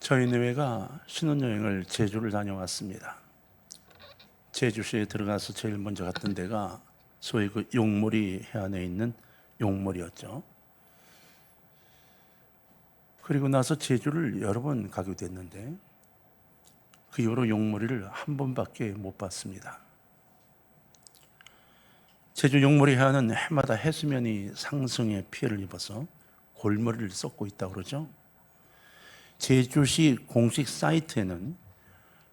저희 내외가 신혼여행을 제주를 다녀왔습니다. 제주시에 들어가서 제일 먼저 갔던 데가 소위 그 용모리 해안에 있는 용모리였죠. 그리고 나서 제주를 여러 번 가게 됐는데 그 이후로 용모리를 한 번밖에 못 봤습니다. 제주 용모리 해안은 해마다 해수면이 상승에 피해를 입어서 골머리를 썩고 있다고 그러죠. 제주시 공식 사이트에는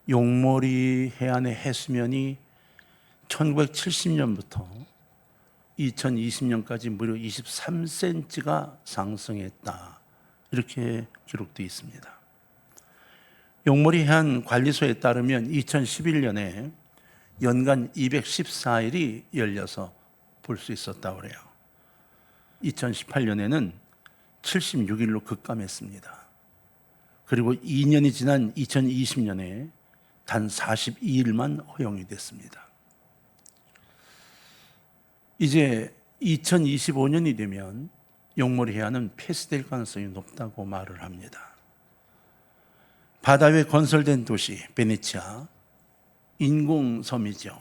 용모리 해안의 해수면이 1970년부터 2020년까지 무려 23cm가 상승했다, 이렇게 기록되어 있습니다. 용모리 해안 관리소에 따르면 2011년에 연간 214일이 열려서 볼 수 있었다고 그래요. 2018년에는 76일로 급감했습니다. 그리고 2년이 지난 2020년에 단 42일만 허용이 됐습니다. 이제 2025년이 되면 용모리 해안은 폐쇄될 가능성이 높다고 말을 합니다. 바다 위에 건설된 도시 베네치아, 인공섬이죠.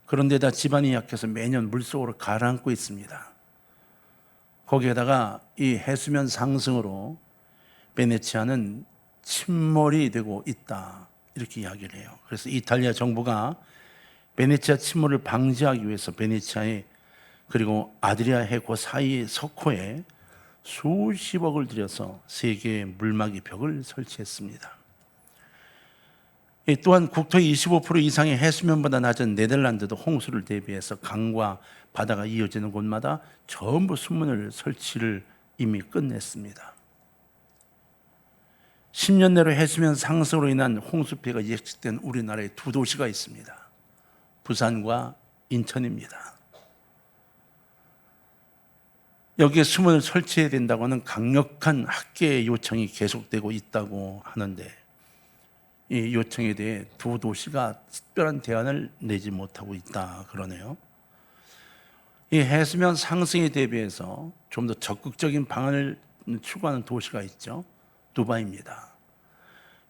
그런데다 지반이 약해서 매년 물속으로 가라앉고 있습니다. 거기에다가 이 해수면 상승으로 베네치아는 침몰이 되고 있다, 이렇게 이야기를 해요. 그래서 이탈리아 정부가 베네치아 침몰을 방지하기 위해서 베네치아에 그리고 아드리아 해구 사이 석호에 수십억을 들여서 세 개의 물막이 벽을 설치했습니다. 또한 국토의 25% 이상의 해수면보다 낮은 네덜란드도 홍수를 대비해서 강과 바다가 이어지는 곳마다 전부 수문을 설치를 이미 끝냈습니다. 10년 내로 해수면 상승으로 인한 홍수 피해가 예측된 우리나라의 두 도시가 있습니다. 부산과 인천입니다. 여기에 수문을 설치해야 된다고 하는 강력한 학계의 요청이 계속되고 있다고 하는데 이 요청에 대해 두 도시가 특별한 대안을 내지 못하고 있다 그러네요. 이 해수면 상승에 대비해서 좀 더 적극적인 방안을 추구하는 도시가 있죠. 두바이입니다.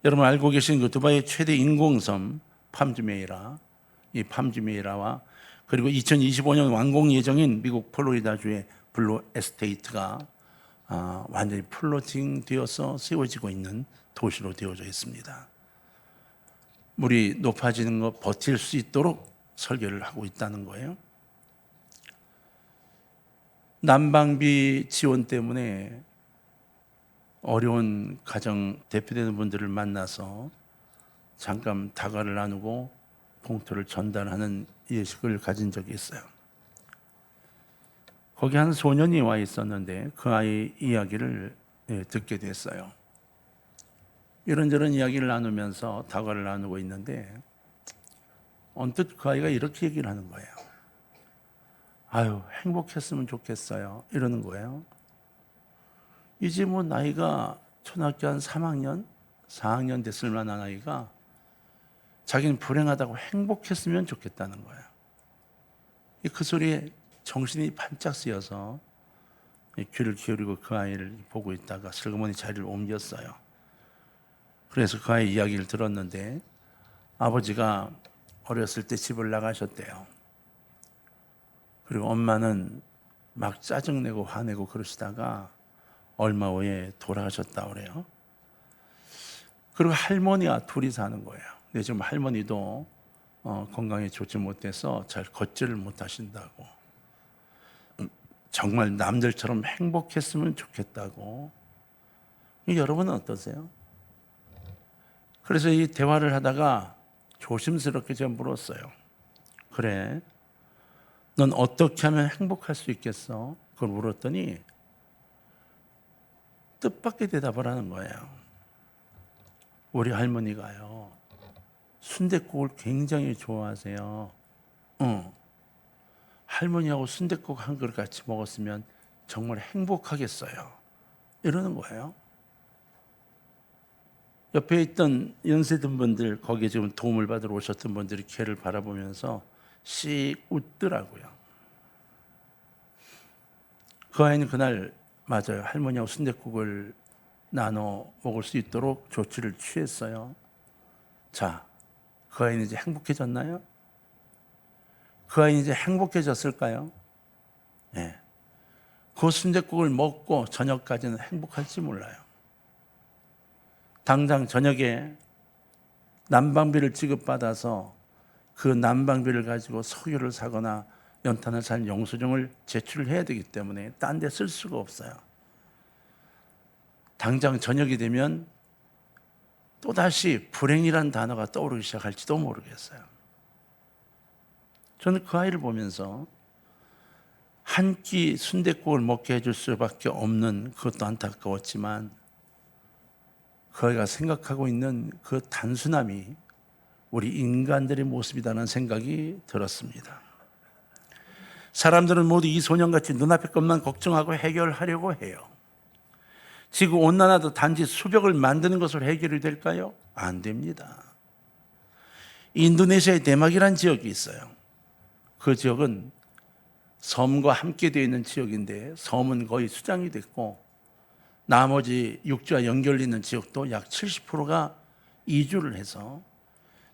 여러분 알고 계신 그 두바이의 최대 인공섬 팜주메이라, 이 팜주메이라와 그리고 2025년 완공 예정인 미국 플로리다주의 블루 에스테이트가 완전히 플로팅 되어서 세워지고 있는 도시로 되어져 있습니다. 물이 높아지는 거 버틸 수 있도록 설계를 하고 있다는 거예요. 난방비 지원 때문에 어려운 가정 대표되는 분들을 만나서 잠깐 다과를 나누고 봉투를 전달하는 예식을 가진 적이 있어요. 거기 한 소년이 와 있었는데 그 아이 이야기를 듣게 됐어요. 이런저런 이야기를 나누면서 다과를 나누고 있는데 언뜻 그 아이가 이렇게 얘기를 하는 거예요. 아유, 행복했으면 좋겠어요, 이러는 거예요. 이제 뭐 나이가 초등학교 한 3학년, 4학년 됐을 만한 아이가 자기는 불행하다고 행복했으면 좋겠다는 거예요. 그 소리에 정신이 반짝 쓰여서 귀를 기울이고 그 아이를 보고 있다가 슬그머니 자리를 옮겼어요. 그래서 그 아이 이야기를 들었는데 아버지가 어렸을 때 집을 나가셨대요. 그리고 엄마는 막 짜증내고 화내고 그러시다가 얼마 후에 돌아가셨다고 그래요. 그리고 할머니와 둘이 사는 거예요. 근데 지금 할머니도 건강이 좋지 못해서 잘 걷지를 못하신다고, 정말 남들처럼 행복했으면 좋겠다고. 여러분은 어떠세요? 그래서 이 대화를 하다가 조심스럽게 제가 물었어요. 그래, 넌 어떻게 하면 행복할 수 있겠어? 그걸 물었더니 뜻밖의 대답을 하는 거예요. 우리 할머니가요, 순댓국을 굉장히 좋아하세요. 할머니하고 순댓국 한 그릇 같이 먹었으면 정말 행복하겠어요, 이러는 거예요. 옆에 있던 연세든 분들, 거기에 지금 도움을 받으러 오셨던 분들이 걔를 바라보면서 씩 웃더라고요. 그 아이는 그날 맞아요, 할머니하고 순댓국을 나눠 먹을 수 있도록 조치를 취했어요. 자, 그 아이는 이제 행복해졌나요? 그 아이는 이제 행복해졌을까요? 네. 그 순댓국을 먹고 저녁까지는 행복할지 몰라요. 당장 저녁에 난방비를 지급받아서 그 난방비를 가지고 석유를 사거나 연탄을 산 영수증을 제출을 해야 되기 때문에 딴 데 쓸 수가 없어요. 당장 저녁이 되면 또다시 불행이란 단어가 떠오르기 시작할지도 모르겠어요. 저는 그 아이를 보면서 한 끼 순댓국을 먹게 해줄 수밖에 없는 그것도 안타까웠지만 그 아이가 생각하고 있는 그 단순함이 우리 인간들의 모습이라는 생각이 들었습니다. 사람들은 모두 이 소년같이 눈앞의 것만 걱정하고 해결하려고 해요. 지구온난화도 단지 수벽을 만드는 것으로 해결이 될까요? 안 됩니다. 인도네시아의 대막이라는 지역이 있어요. 그 지역은 섬과 함께 되어 있는 지역인데 섬은 거의 수장이 됐고 나머지 육지와 연결되어 있는 지역도 약 70%가 이주를 해서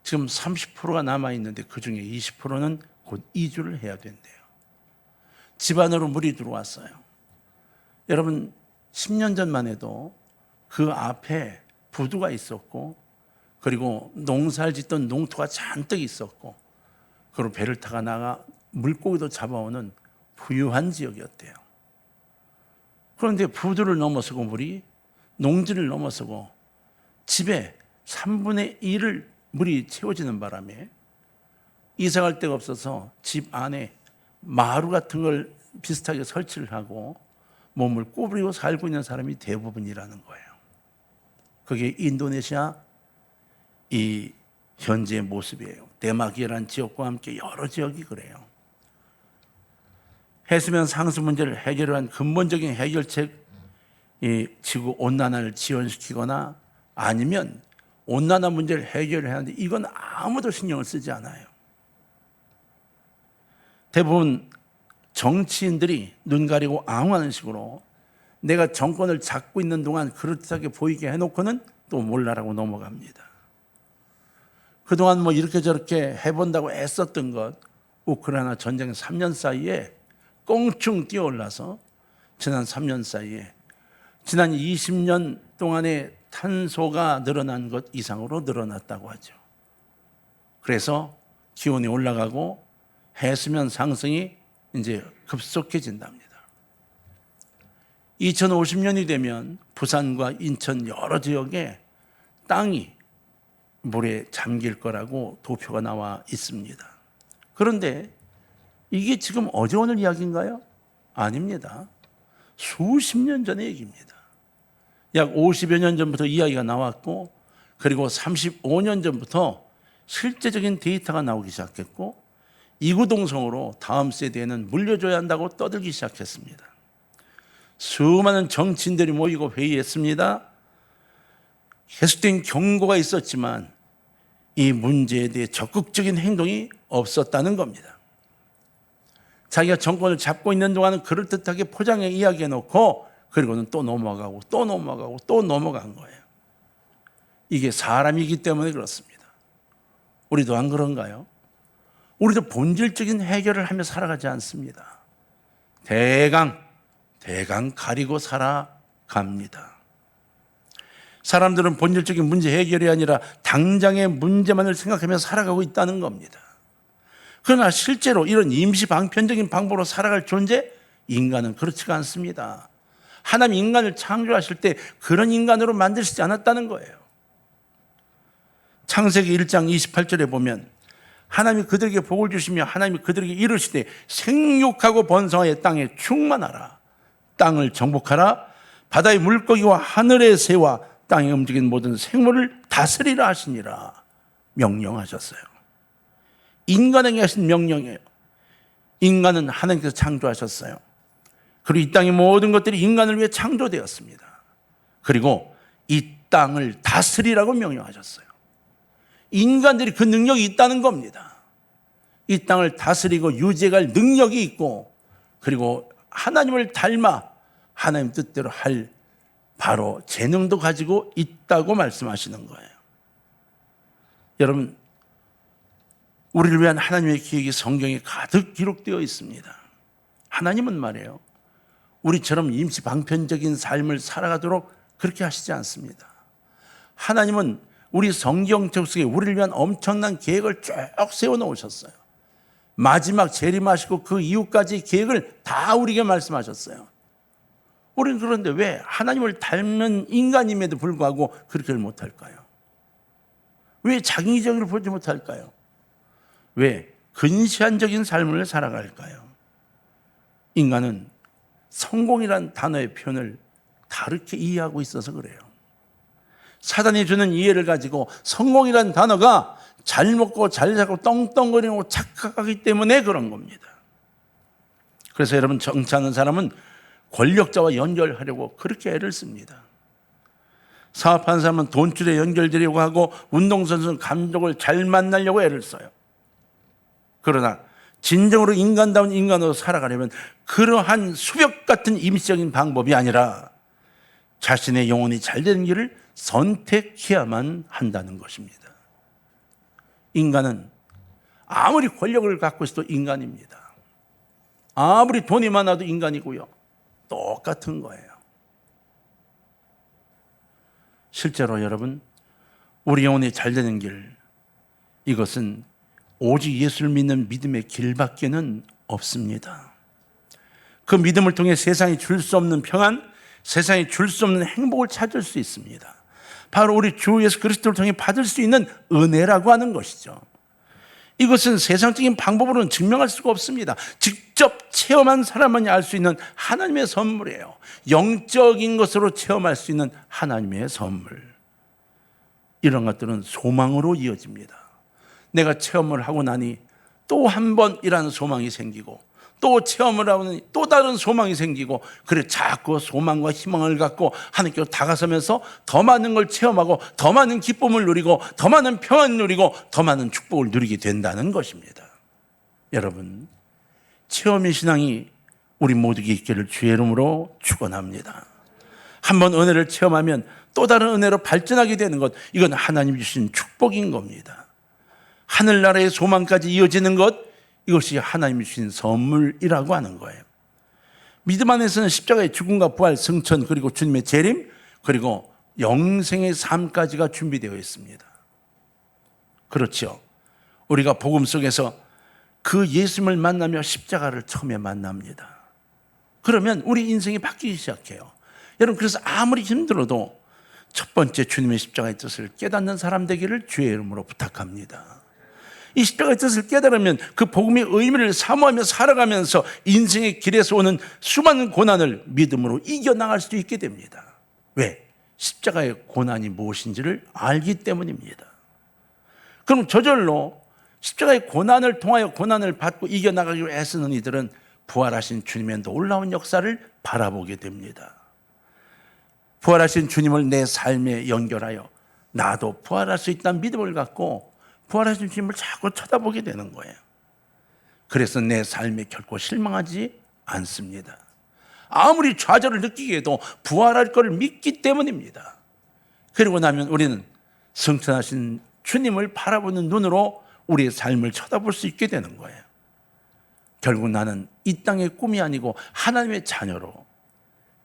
지금 30%가 남아있는데 그중에 20%는 곧 이주를 해야 된대요. 집안으로 물이 들어왔어요. 여러분 10년 전만 해도 그 앞에 부두가 있었고 그리고 농사를 짓던 농토가 잔뜩 있었고 그리고 배를 타고 나가 물고기도 잡아오는 부유한 지역이었대요. 그런데 부두를 넘어서고 물이 농지를 넘어서고 집에 3분의 1을 물이 채워지는 바람에 이사갈 데가 없어서 집 안에 마루 같은 걸 비슷하게 설치를 하고 몸을 구부리고 살고 있는 사람이 대부분이라는 거예요. 그게 인도네시아 이 현재의 모습이에요. 대마기라는 지역과 함께 여러 지역이 그래요. 해수면 상승 문제를 해결한 근본적인 해결책, 이 지구 온난화를 지연시키거나 아니면 온난화 문제를 해결해야 하는데 이건 아무도 신경을 쓰지 않아요. 대부분 정치인들이 눈 가리고 앙호하는 식으로 내가 정권을 잡고 있는 동안 그럴듯하게 보이게 해놓고는 또 몰라라고 넘어갑니다. 그동안 뭐 이렇게 저렇게 해본다고 애썼던 것, 우크라이나 전쟁 3년 사이에 껑충 뛰어올라서 지난 3년 사이에 지난 20년 동안의 탄소가 늘어난 것 이상으로 늘어났다고 하죠. 그래서 기온이 올라가고 해수면 상승이 이제 급속해진답니다. 2050년이 되면 부산과 인천 여러 지역에 땅이 물에 잠길 거라고 도표가 나와 있습니다. 그런데 이게 지금 어제 오늘 이야기인가요? 아닙니다. 수십 년 전의 얘기입니다. 약 50여 년 전부터 이야기가 나왔고 그리고 35년 전부터 실제적인 데이터가 나오기 시작했고 이구동성으로 다음 세대에는 물려줘야 한다고 떠들기 시작했습니다. 수많은 정치인들이 모이고 회의했습니다. 계속된 경고가 있었지만 이 문제에 대해 적극적인 행동이 없었다는 겁니다. 자기가 정권을 잡고 있는 동안은 그럴듯하게 포장해 이야기해 놓고 그리고는 또 넘어가고 또 넘어가고 또 넘어간 거예요. 이게 사람이기 때문에 그렇습니다. 우리도 안 그런가요? 우리도 본질적인 해결을 하며 살아가지 않습니다. 대강 가리고 살아갑니다. 사람들은 본질적인 문제 해결이 아니라 당장의 문제만을 생각하며 살아가고 있다는 겁니다. 그러나 실제로 이런 임시방편적인 방법으로 살아갈 존재, 인간은 그렇지가 않습니다. 하나님 인간을 창조하실 때 그런 인간으로 만드시지 않았다는 거예요. 창세기 1장 28절에 보면 하나님이 그들에게 복을 주시며 하나님이 그들에게 이르시되 생육하고 번성하여 땅에 충만하라. 땅을 정복하라. 바다의 물고기와 하늘의 새와 땅에 움직이는 모든 생물을 다스리라 하시니라. 명령하셨어요. 인간에게 하신 명령이에요. 인간은 하나님께서 창조하셨어요. 그리고 이 땅의 모든 것들이 인간을 위해 창조되었습니다. 그리고 이 땅을 다스리라고 명령하셨어요. 인간들이 그 능력이 있다는 겁니다. 이 땅을 다스리고 유지해갈 능력이 있고 그리고 하나님을 닮아 하나님 뜻대로 할 바로 재능도 가지고 있다고 말씀하시는 거예요. 여러분, 우리를 위한 하나님의 계획이 성경에 가득 기록되어 있습니다. 하나님은 말이에요, 우리처럼 임시 방편적인 삶을 살아가도록 그렇게 하시지 않습니다. 하나님은 우리 성경책 속에 우리를 위한 엄청난 계획을 쭉 세워놓으셨어요. 마지막 재림하시고 그 이후까지 계획을 다 우리에게 말씀하셨어요. 우리는 그런데 왜 하나님을 닮은 인간임에도 불구하고 그렇게를 못할까요? 왜 자기적으로 보지 못할까요? 왜 근시안적인 삶을 살아갈까요? 인간은 성공이란 단어의 표현을 다르게 이해하고 있어서 그래요. 사단이 주는 이해를 가지고 성공이란 단어가 잘 먹고 잘 자고 떵떵거리고 착각하기 때문에 그런 겁니다. 그래서 여러분, 정치하는 사람은 권력자와 연결하려고 그렇게 애를 씁니다. 사업하는 사람은 돈줄에 연결되려고 하고, 운동선수는 감독을 잘 만나려고 애를 써요. 그러나 진정으로 인간다운 인간으로 살아가려면 그러한 수벽 같은 임시적인 방법이 아니라 자신의 영혼이 잘 되는 길을 선택해야만 한다는 것입니다. 인간은 아무리 권력을 갖고 있어도 인간입니다. 아무리 돈이 많아도 인간이고요. 똑같은 거예요. 실제로 여러분, 우리 영혼이 잘 되는 길, 이것은 오직 예수를 믿는 믿음의 길밖에는 없습니다. 그 믿음을 통해 세상이 줄 수 없는 평안, 세상이 줄 수 없는 행복을 찾을 수 있습니다. 바로 우리 주 예수 그리스도를 통해 받을 수 있는 은혜라고 하는 것이죠. 이것은 세상적인 방법으로는 증명할 수가 없습니다. 직접 체험한 사람만이 알 수 있는 하나님의 선물이에요. 영적인 것으로 체험할 수 있는 하나님의 선물. 이런 것들은 소망으로 이어집니다. 내가 체험을 하고 나니 또 한 번이라는 소망이 생기고, 또 체험을 하고는 또 다른 소망이 생기고, 그래 자꾸 소망과 희망을 갖고 하나님께로 다가서면서 더 많은 걸 체험하고, 더 많은 기쁨을 누리고, 더 많은 평안을 누리고, 더 많은 축복을 누리게 된다는 것입니다. 여러분, 체험의 신앙이 우리 모두에게 있기를 주의 이름으로 축원합니다. 한번 은혜를 체험하면 또 다른 은혜로 발전하게 되는 것, 이건 하나님이 주신 축복인 겁니다. 하늘나라의 소망까지 이어지는 것, 이것이 하나님이 주신 선물이라고 하는 거예요. 믿음 안에서는 십자가의 죽음과 부활, 승천, 그리고 주님의 재림, 그리고 영생의 삶까지가 준비되어 있습니다. 그렇죠. 우리가 복음 속에서 그 예수님을 만나며 십자가를 처음에 만납니다. 그러면 우리 인생이 바뀌기 시작해요. 여러분, 그래서 아무리 힘들어도 첫 번째 주님의 십자가의 뜻을 깨닫는 사람 되기를 주의 이름으로 부탁합니다. 이 십자가의 뜻을 깨달으면 그 복음의 의미를 사모하며 살아가면서 인생의 길에서 오는 수많은 고난을 믿음으로 이겨나갈 수 있게 됩니다. 왜? 십자가의 고난이 무엇인지를 알기 때문입니다. 그럼 저절로 십자가의 고난을 통하여 고난을 받고 이겨나가기 위해 애쓰는 이들은 부활하신 주님의 놀라운 역사를 바라보게 됩니다. 부활하신 주님을 내 삶에 연결하여 나도 부활할 수 있다는 믿음을 갖고 부활하신 주님을 자꾸 쳐다보게 되는 거예요. 그래서 내 삶에 결코 실망하지 않습니다. 아무리 좌절을 느끼게 해도 부활할 것을 믿기 때문입니다. 그리고 나면 우리는 승천하신 주님을 바라보는 눈으로 우리의 삶을 쳐다볼 수 있게 되는 거예요. 결국 나는 이 땅의 꿈이 아니고 하나님의 자녀로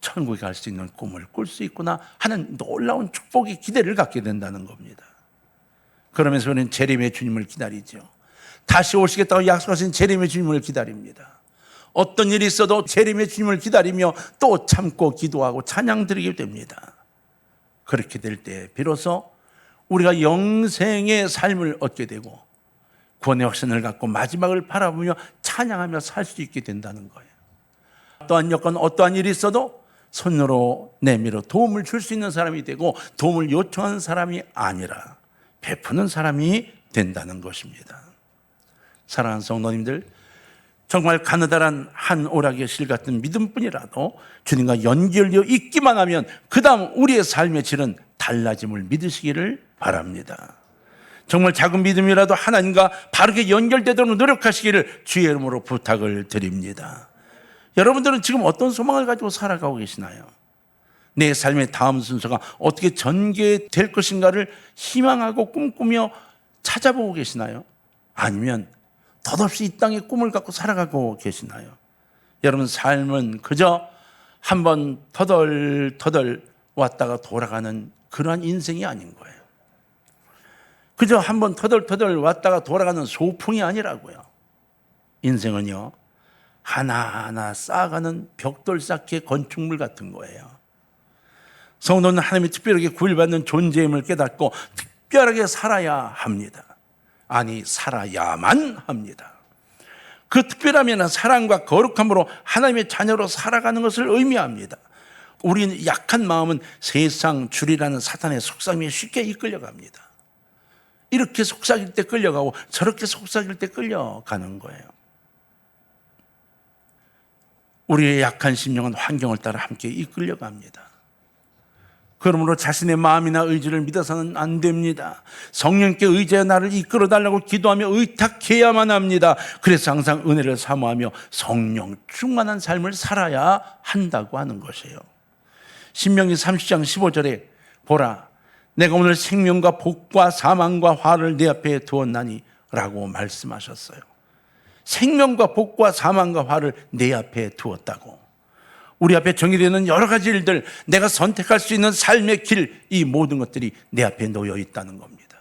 천국에 갈 수 있는 꿈을 꿀 수 있구나 하는 놀라운 축복의 기대를 갖게 된다는 겁니다. 그러면서 우리는 재림의 주님을 기다리죠. 다시 오시겠다고 약속하신 재림의 주님을 기다립니다. 어떤 일이 있어도 재림의 주님을 기다리며 또 참고 기도하고 찬양 드리게 됩니다. 그렇게 될 때 비로소 우리가 영생의 삶을 얻게 되고 구원의 확신을 갖고 마지막을 바라보며 찬양하며 살 수 있게 된다는 거예요. 어떠한 여건, 어떠한 일이 있어도 손으로 내밀어 도움을 줄 수 있는 사람이 되고 도움을 요청하는 사람이 아니라 베푸는 사람이 된다는 것입니다. 사랑하는 성도님들, 정말 가느다란 한 오락의 실 같은 믿음뿐이라도 주님과 연결되어 있기만 하면 그 다음 우리의 삶의 질은 달라짐을 믿으시기를 바랍니다. 정말 작은 믿음이라도 하나님과 바르게 연결되도록 노력하시기를 주의 이름으로 부탁을 드립니다. 여러분들은 지금 어떤 소망을 가지고 살아가고 계시나요? 내 삶의 다음 순서가 어떻게 전개될 것인가를 희망하고 꿈꾸며 찾아보고 계시나요? 아니면 덧없이 이 땅에 꿈을 갖고 살아가고 계시나요? 여러분, 삶은 그저 한번 터덜터덜 왔다가 돌아가는 그러한 인생이 아닌 거예요. 그저 한번 터덜터덜 왔다가 돌아가는 소풍이 아니라고요. 인생은요, 하나하나 쌓아가는 벽돌 쌓기의 건축물 같은 거예요. 성도는 하나님이 특별하게 구별받는 존재임을 깨닫고 특별하게 살아야 합니다. 아니, 살아야만 합니다. 그 특별함에는 사랑과 거룩함으로 하나님의 자녀로 살아가는 것을 의미합니다. 우리는 약한 마음은 세상 줄이라는 사탄의 속삭임에 쉽게 이끌려갑니다. 이렇게 속삭일 때 끌려가고 저렇게 속삭일 때 끌려가는 거예요. 우리의 약한 심령은 환경을 따라 함께 이끌려갑니다. 그러므로 자신의 마음이나 의지를 믿어서는 안 됩니다. 성령께 의지하여 나를 이끌어달라고 기도하며 의탁해야만 합니다. 그래서 항상 은혜를 사모하며 성령 충만한 삶을 살아야 한다고 하는 것이에요. 신명기 30장 15절에 보라, 내가 오늘 생명과 복과 사망과 화를 내 앞에 두었나니 라고 말씀하셨어요. 생명과 복과 사망과 화를 내 앞에 두었다고. 우리 앞에 정의되는 여러 가지 일들, 내가 선택할 수 있는 삶의 길, 이 모든 것들이 내 앞에 놓여 있다는 겁니다.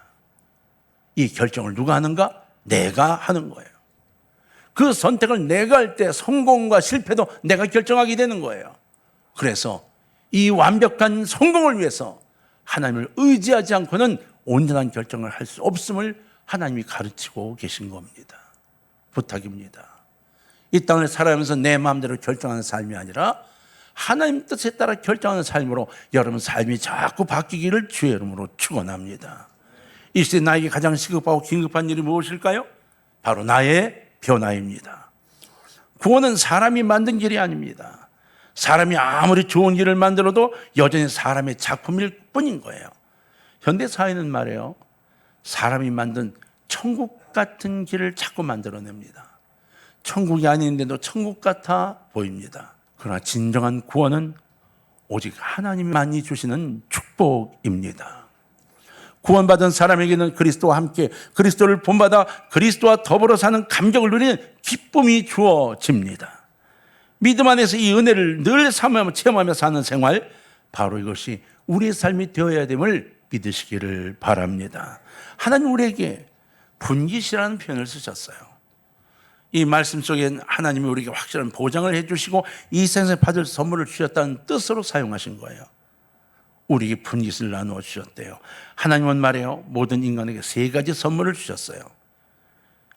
이 결정을 누가 하는가? 내가 하는 거예요. 그 선택을 내가 할 때 성공과 실패도 내가 결정하게 되는 거예요. 그래서 이 완벽한 성공을 위해서 하나님을 의지하지 않고는 온전한 결정을 할 수 없음을 하나님이 가르치고 계신 겁니다. 부탁입니다. 이 땅을 살아가면서 내 마음대로 결정하는 삶이 아니라 하나님 뜻에 따라 결정하는 삶으로 여러분 삶이 자꾸 바뀌기를 주의 이름으로 축원합니다. 이 시대 나에게 가장 시급하고 긴급한 일이 무엇일까요? 바로 나의 변화입니다. 구원은 사람이 만든 길이 아닙니다. 사람이 아무리 좋은 길을 만들어도 여전히 사람의 작품일 뿐인 거예요. 현대사회는 말이에요, 사람이 만든 천국 같은 길을 자꾸 만들어냅니다. 천국이 아닌데도 천국 같아 보입니다. 그러나 진정한 구원은 오직 하나님만이 주시는 축복입니다. 구원받은 사람에게는 그리스도와 함께 그리스도를 본받아 그리스도와 더불어 사는 감격을 누리는 기쁨이 주어집니다. 믿음 안에서 이 은혜를 늘 사모하며 체험하며 사는 생활, 바로 이것이 우리의 삶이 되어야 됨을 믿으시기를 바랍니다. 하나님 우리에게 분깃이라는 표현을 쓰셨어요. 이 말씀 속에 하나님이 우리에게 확실한 보장을 해주시고 이 세상에 받을 선물을 주셨다는 뜻으로 사용하신 거예요. 우리에게 분깃을 나누어 주셨대요. 하나님은 말해요, 모든 인간에게 세 가지 선물을 주셨어요.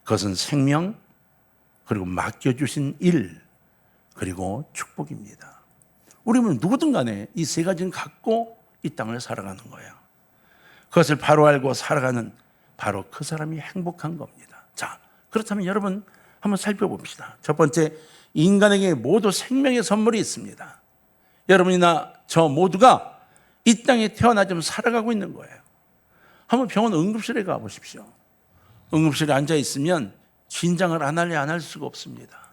그것은 생명, 그리고 맡겨주신 일, 그리고 축복입니다. 우리는 누구든 간에 이 세 가지는 갖고 이 땅을 살아가는 거예요. 그것을 바로 알고 살아가는 바로 그 사람이 행복한 겁니다. 자, 그렇다면 여러분 한번 살펴봅시다. 첫 번째, 인간에게 모두 생명의 선물이 있습니다. 여러분이나 저 모두가 이 땅에 태어나 좀 살아가고 있는 거예요. 한번 병원 응급실에 가보십시오. 응급실에 앉아 있으면 긴장을 안 할래 안 할 수가 없습니다.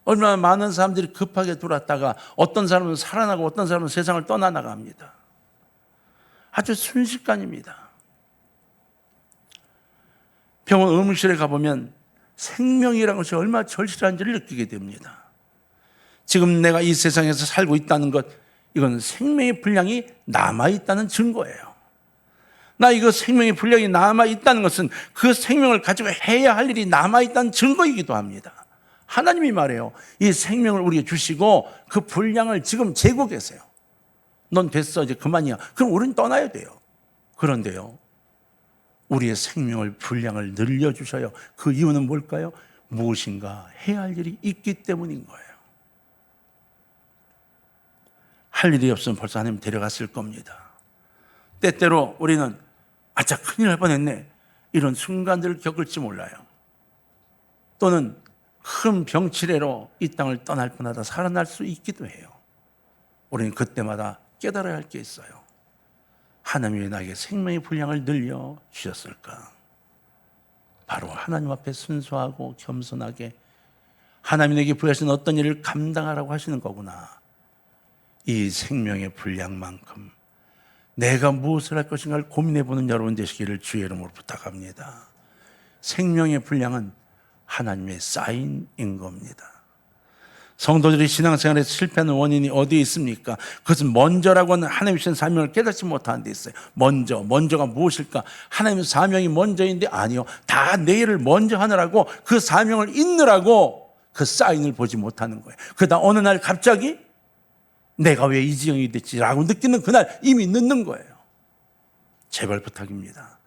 얼마나 많은 사람들이 급하게 들어왔다가 어떤 사람은 살아나고 어떤 사람은 세상을 떠나나갑니다. 아주 순식간입니다. 병원 응급실에 가보면 생명이라는 것이 얼마나 절실한지를 느끼게 됩니다. 지금 내가 이 세상에서 살고 있다는 것, 이건 생명의 분량이 남아있다는 증거예요. 나 이거 생명의 분량이 남아있다는 것은 그 생명을 가지고 해야 할 일이 남아있다는 증거이기도 합니다. 하나님이 말해요. 이 생명을 우리에게 주시고 그 분량을 지금 재고 계세요. 넌 됐어, 이제 그만이야. 그럼 우리는 떠나야 돼요. 그런데요, 우리의 생명을 분량을 늘려주셔요. 그 이유는 뭘까요? 무엇인가 해야 할 일이 있기 때문인 거예요. 할 일이 없으면 벌써 하나님 데려갔을 겁니다. 때때로 우리는 아차 큰일 날 뻔했네, 이런 순간들을 겪을지 몰라요. 또는 큰 병치레로 이 땅을 떠날 뻔하다 살아날 수 있기도 해요. 우리는 그때마다 깨달아야 할 게 있어요. 하나님이 나에게 생명의 분량을 늘려 주셨을까? 바로 하나님 앞에 순수하고 겸손하게 하나님 내게 부여하신 어떤 일을 감당하라고 하시는 거구나. 이 생명의 분량만큼 내가 무엇을 할 것인가를 고민해보는 여러분 되시기를 주의 이름으로 부탁합니다. 생명의 분량은 하나님의 사인인 겁니다. 성도들이 신앙생활에 실패하는 원인이 어디에 있습니까? 그것은 먼저라고 하는 하나님의 주신 사명을 깨닫지 못하는 데 있어요. 먼저가 무엇일까? 하나님의 사명이 먼저인데 아니요. 다 내 일을 먼저 하느라고 그 사명을 잇느라고 그 사인을 보지 못하는 거예요. 그러다 어느 날 갑자기 내가 왜 이 지경이 됐지라고 느끼는 그날 이미 늦는 거예요. 제발 부탁입니다.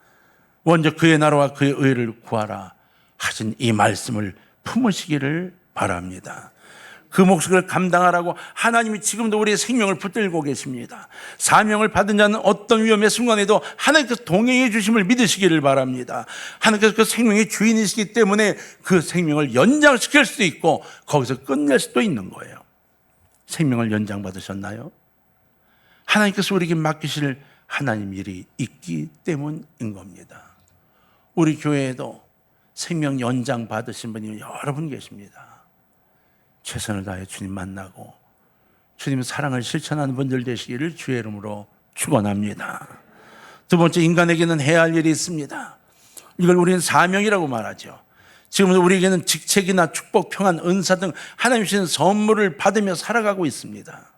먼저 그의 나라와 그의 의를 구하라 하신 이 말씀을 품으시기를 바랍니다. 그 몫을 감당하라고 하나님이 지금도 우리의 생명을 붙들고 계십니다. 사명을 받은 자는 어떤 위험의 순간에도 하나님께서 동행해 주심을 믿으시기를 바랍니다. 하나님께서 그 생명의 주인이시기 때문에 그 생명을 연장시킬 수도 있고 거기서 끝낼 수도 있는 거예요. 생명을 연장받으셨나요? 하나님께서 우리에게 맡기실 하나님 일이 있기 때문인 겁니다. 우리 교회에도 생명 연장 받으신 분이 여러 분 계십니다. 최선을 다해 주님 만나고 주님의 사랑을 실천하는 분들 되시기를 주의 이름으로 축원합니다. 두 번째, 인간에게는 해야 할 일이 있습니다. 이걸 우리는 사명이라고 말하죠. 지금도 우리에게는 직책이나 축복, 평안, 은사 등 하나님 주신 선물을 받으며 살아가고 있습니다.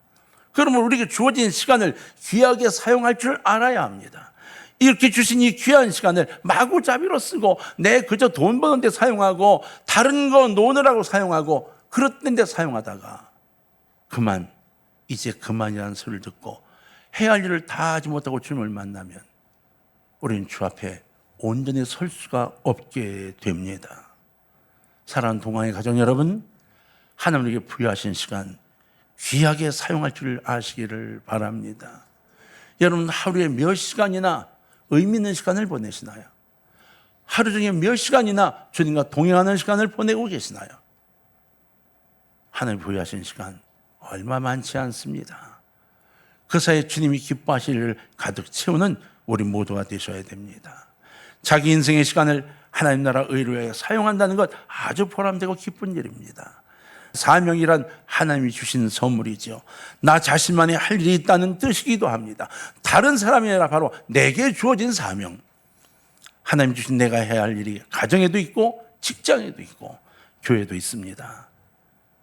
그러면 우리에게 주어진 시간을 귀하게 사용할 줄 알아야 합니다. 이렇게 주신 이 귀한 시간을 마구잡이로 쓰고 내 그저 돈 버는 데 사용하고 다른 거 노느라고 사용하고 그렇던 데 사용하다가 이제 그만이라는 소리를 듣고 해야 할 일을 다 하지 못하고 주님을 만나면 우리는 주 앞에 온전히 설 수가 없게 됩니다. 사랑하는 동안의 가정 여러분, 하나님에게 부여하신 시간 귀하게 사용할 줄 아시기를 바랍니다. 여러분, 하루에 몇 시간이나 의미 있는 시간을 보내시나요? 하루 중에 몇 시간이나 주님과 동행하는 시간을 보내고 계시나요? 하나님 부여하신 시간 얼마 많지 않습니다. 그 사이에 주님이 기뻐하실 일을 가득 채우는 우리 모두가 되셔야 됩니다. 자기 인생의 시간을 하나님 나라 의를 위해 사용한다는 것 아주 보람되고 기쁜 일입니다. 사명이란 하나님이 주신 선물이죠. 나 자신만이 할 일이 있다는 뜻이기도 합니다. 다른 사람이 아니라 바로 내게 주어진 사명. 하나님 주신 내가 해야 할 일이 가정에도 있고 직장에도 있고 교회도 있습니다.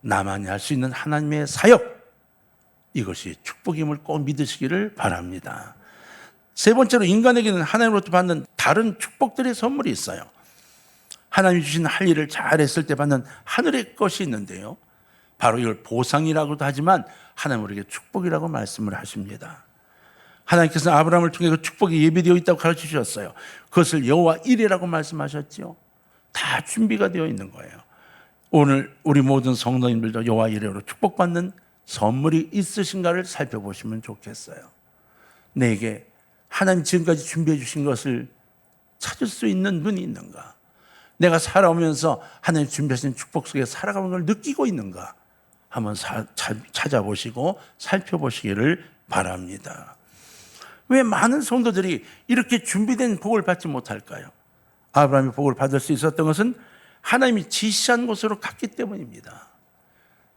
나만이 할 수 있는 하나님의 사역, 이것이 축복임을 꼭 믿으시기를 바랍니다. 세 번째로, 인간에게는 하나님으로부터 받는 다른 축복들의 선물이 있어요. 하나님이 주신 할 일을 잘했을 때 받는 하늘의 것이 있는데요, 바로 이걸 보상이라고도 하지만 하나님 우리에게 축복이라고 말씀을 하십니다. 하나님께서는 아브라함을 통해 그 축복이 예비되어 있다고 가르쳐 주셨어요. 그것을 여호와 일이라고 말씀하셨죠. 다 준비가 되어 있는 거예요. 오늘 우리 모든 성도님들도 여호와 이레로 축복받는 선물이 있으신가를 살펴보시면 좋겠어요. 내게 하나님 지금까지 준비해 주신 것을 찾을 수 있는 눈이 있는가? 내가 살아오면서 하나님 준비하신 축복 속에 살아가는 걸 느끼고 있는가? 한번 찾아보시고 살펴보시기를 바랍니다. 왜 많은 성도들이 이렇게 준비된 복을 받지 못할까요? 아브라함이 복을 받을 수 있었던 것은 하나님이 지시한 곳으로 갔기 때문입니다.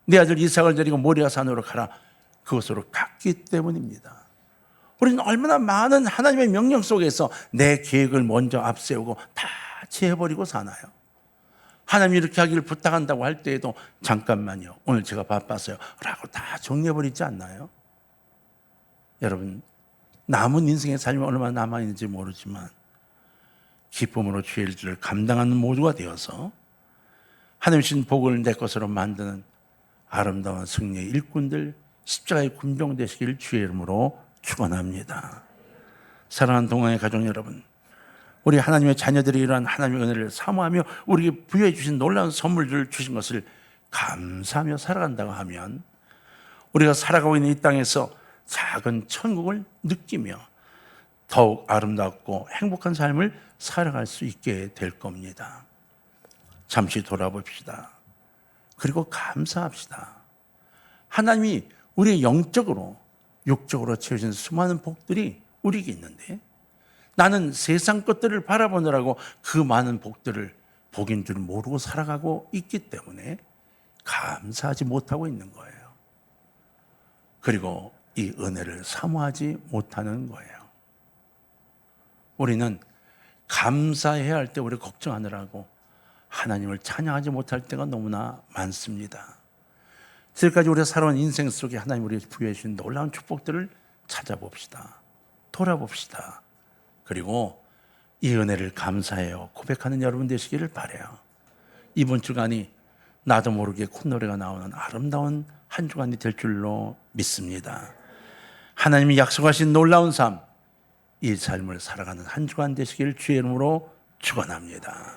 내 아들 이삭을 데리고 모리아 산으로 가라, 그곳으로 갔기 때문입니다. 우리는 얼마나 많은 하나님의 명령 속에서 내 계획을 먼저 앞세우고 다 지해버리고 사나요? 하나님이 이렇게 하기를 부탁한다고 할 때에도 잠깐만요, 오늘 제가 바빠서요 라고 다 정리해버리지 않나요? 여러분, 남은 인생의 삶이 얼마나 남아있는지 모르지만 기쁨으로 주의 일들을 감당하는 모두가 되어서 하나님 주신 복을 내 것으로 만드는 아름다운 승리의 일꾼들, 십자가의 군병 되시길 주의 이름으로 축원합니다. 사랑하는 동안의 가족 여러분, 우리 하나님의 자녀들이 이러한 하나님의 은혜를 사모하며 우리에게 부여해 주신 놀라운 선물들을 주신 것을 감사하며 살아간다고 하면 우리가 살아가고 있는 이 땅에서 작은 천국을 느끼며 더욱 아름답고 행복한 삶을 살아갈 수 있게 될 겁니다. 잠시 돌아봅시다. 그리고 감사합시다. 하나님이 우리의 영적으로, 육적으로 채워진 수많은 복들이 우리에게 있는데 나는 세상 것들을 바라보느라고 그 많은 복들을 복인 줄 모르고 살아가고 있기 때문에 감사하지 못하고 있는 거예요. 그리고 이 은혜를 사모하지 못하는 거예요. 우리는 감사해야 할 때 우리 걱정하느라고 하나님을 찬양하지 못할 때가 너무나 많습니다. 지금까지 우리가 살아온 인생 속에 하나님 우리에게 부여해 주신 놀라운 축복들을 찾아봅시다. 돌아봅시다. 그리고 이 은혜를 감사해요 고백하는 여러분 되시기를 바라요. 이번 주간이 나도 모르게 콧노래가 나오는 아름다운 한 주간이 될 줄로 믿습니다. 하나님이 약속하신 놀라운 삶, 이 삶을 살아가는 한 주간 되시기를 주의 이름으로 축원합니다.